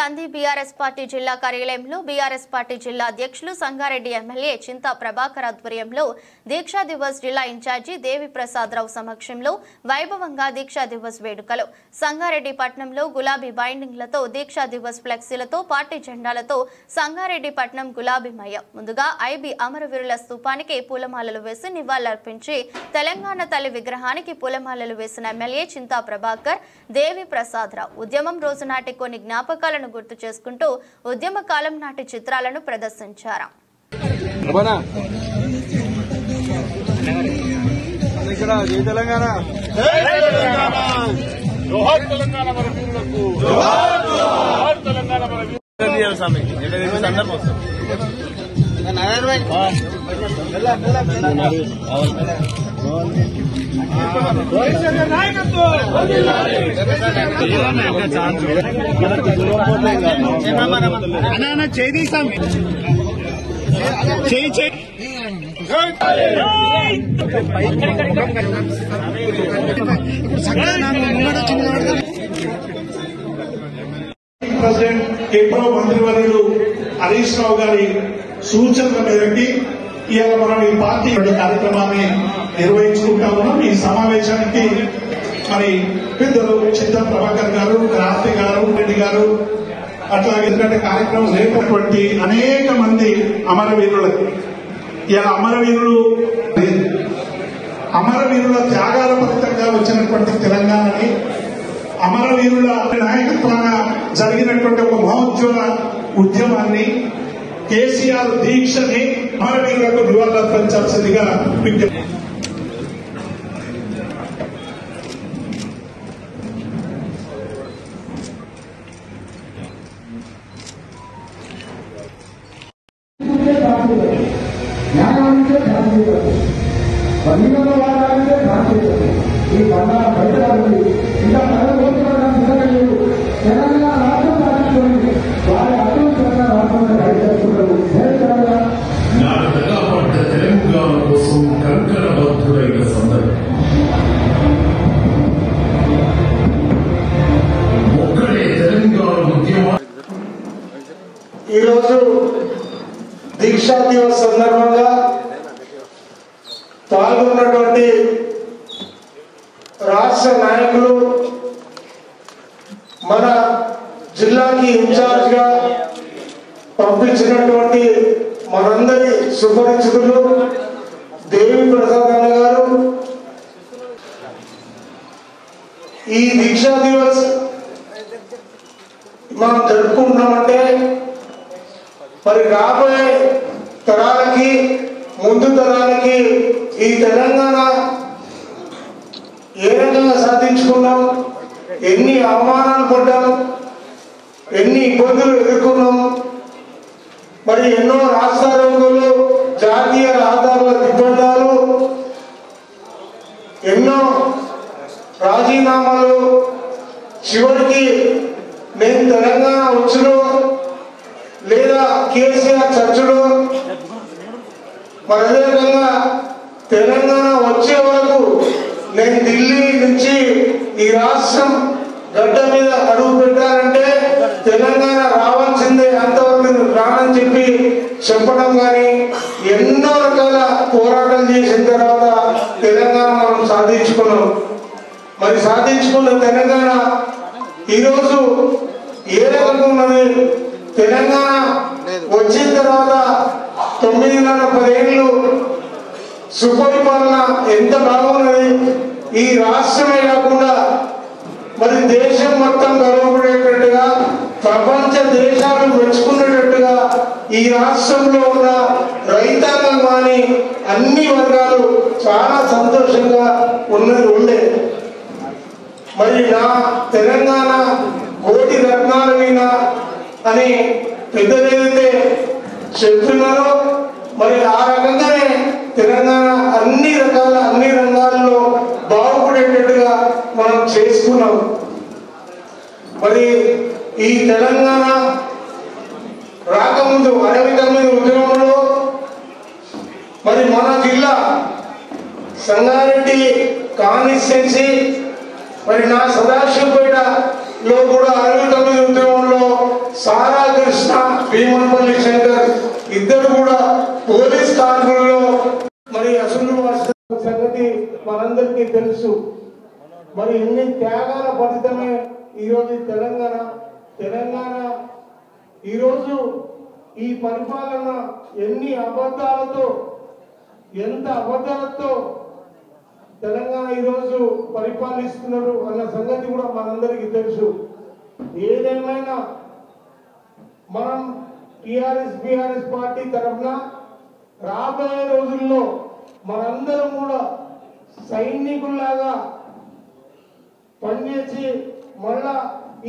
కంది BRS party జిల్లా కార్యాలయంలో బీఆర్ఎస్ పార్టీ జిల్లా అధ్యక్షులు సంగారెడ్డి ఎమ్మెల్యే చింతా ప్రభాకర్ ఆధ్వర్యంలో దీక్షా దివస్ జిల్లా ఇన్ఛార్జి దేవి ప్రసాదరావు సమక్షంలో వైభవంగా దీక్షా దివస్ వేడుకలు సంగారెడ్డి పట్టణంలో గులాబీ బైండింగ్లతో దీక్షా దివస్ ఫ్లెక్సీలతో పార్టీ జెండాలతో సంగారెడ్డి పట్టణం గులాబీమయం. ముందుగా ఐబీ అమరవీరుల స్తూపానికి పూలమాలలు వేసి నివాళులర్పించి తెలంగాణ తల్లి విగ్రహానికి పూలమాలలు వేసిన ఎమ్మెల్యే చింతా ప్రభాకర్ దేవి ప్రసాదరావు ఉద్యమం రోజు నాటి కొన్ని జ్ఞాపకాలను గుర్తు చేసుకుంటూ ఉద్యమ కాలం నాటి చిత్రాలను ప్రదర్శించారు. ప్రెసిడెంట్ కేంద్ర మంత్రివర్యులు హరీష్ రావు గారి సూచనల మేరకు ఇవాళ మనం ఈ పార్టీ కార్యక్రమాన్ని నిర్వహించుకుంటా ఉన్నాం. ఈ సమావేశానికి మరి పెద్దలు చింతా ప్రభాకర్ గారు, క్రాంతి గారు, రెడ్డి గారు, అట్లాగే ఎందుకంటే కార్యక్రమం లేనటువంటి అనేక మంది అమరవీరులకు ఇలా అమరవీరుల త్యాగాల ఫలితంగా వచ్చినటువంటి తెలంగాణని అమరవీరుల నాయకత్వాన జరిగినటువంటి ఒక మహోజ్వల ఉద్యమాన్ని కేసీఆర్ దీక్షని అమరవీరులకు నివాళులర్పించాల్సిందిగా విజ్ఞప్తి. ఈరోజు దీక్షా దివస్ సందర్భంగా పాల్గొన్నటువంటి రాష్ట్ర నాయకులు, మన జిల్లాకి ఇన్ఛార్జ్ గా పంపించినటువంటి మనందరి సుపరిచితులు దేవి ప్రసాద్ గారు, ఈ దీక్షా దివస్ మనం జరుపుకుంటున్నామంటే మరి రాబోయే తరాలకి, ముందు తరాలకి ఈ తెలంగాణ ఏ రకంగా సాధించుకున్నాం, ఎన్ని అవమానాలు పడ్డాం, ఎన్ని ఇబ్బందులు ఎదుర్కొన్నాం, మరి ఎన్నో రాష్ట్రాలు, జాతీయ రహదారుల దిగ్బంధాలు, ఎన్నో రాజీనామాలు, చివరికి నేను తెలంగాణ వచ్చును లేదా కేసీఆర్ చర్చలు, మరి అదేవిధంగా తెలంగాణ వచ్చే వరకు నేను ఢిల్లీ నుంచి ఈ రాష్ట్రం గడ్డ మీద అడుగు పెట్టాలంటే తెలంగాణ రావాల్సిందే, అంతవరకు రానని చెప్పి చెప్పడం కానీ ఎన్నో రకాల పోరాటాలు చేసిన తర్వాత తెలంగాణ మనం సాధించుకున్నాం. మరి సాధించుకున్న తెలంగాణ ఈరోజు ఏ రకంగా ఉన్నది? తెలంగాణ వచ్చిన తర్వాత 9.5 ఏళ్ళు సుపరిపాలన ఎంత బాగున్నది. ఈ రాష్ట్రమే కాకుండా మరి దేశం మొత్తం గర్వపడేటట్టుగా, ప్రపంచ దేశాలు మెచ్చుకునేటట్టుగా ఈ రాష్ట్రంలో ఉన్న రైతాంగం కానీ అన్ని వర్గాలు చాలా సంతోషంగా ఉండే. మరి నా తెలంగాణ కోటి రత్నాల మీద అని పెద్దలైతే చెప్తున్నారో మరి ఆ రకంగానే తెలంగాణ అన్ని రంగాల్లో బాగుపడేటట్టుగా మనం చేసుకున్నాం. మరి ఈ తెలంగాణ రాకముందు 69 ఉద్యమంలో మరి మన జిల్లా సంగారెడ్డి కాన్స్టిట్యున్సీ మరి నా సదాశివపేటలో కూడా 69 ఉద్యమంలో భీమన్పల్లి శంకర్ ఇద్దరు కూడా పోలీస్ కాన్పుల్లో మరి అసలు సంగతి మనందరికీ తెలుసు. మరి ఎన్ని త్యాగాల ఫలితమే ఈరోజు తెలంగాణ ఈరోజు ఈ పరిపాలన ఎంత అబద్ధాలతో తెలంగాణ ఈరోజు పరిపాలిస్తున్నారు అన్న సంగతి కూడా మనందరికీ తెలుసు. ఏదేమైనా మనం బీఆర్ఎస్ పార్టీ తరఫున రాబోయే రోజుల్లో మనందరం కూడా సైనికుల్లాగా పనిచేసి మళ్ళా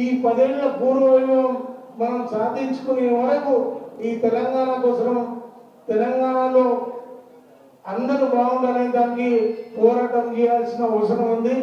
ఈ 10 ఏళ్ల పూర్వవైభవం మనం సాధించుకునే వరకు ఈ తెలంగాణ కోసం తెలంగాణలో అందరూ బాగుండాలనే దానికి పోరాటం చేయాల్సిన అవసరం ఉంది.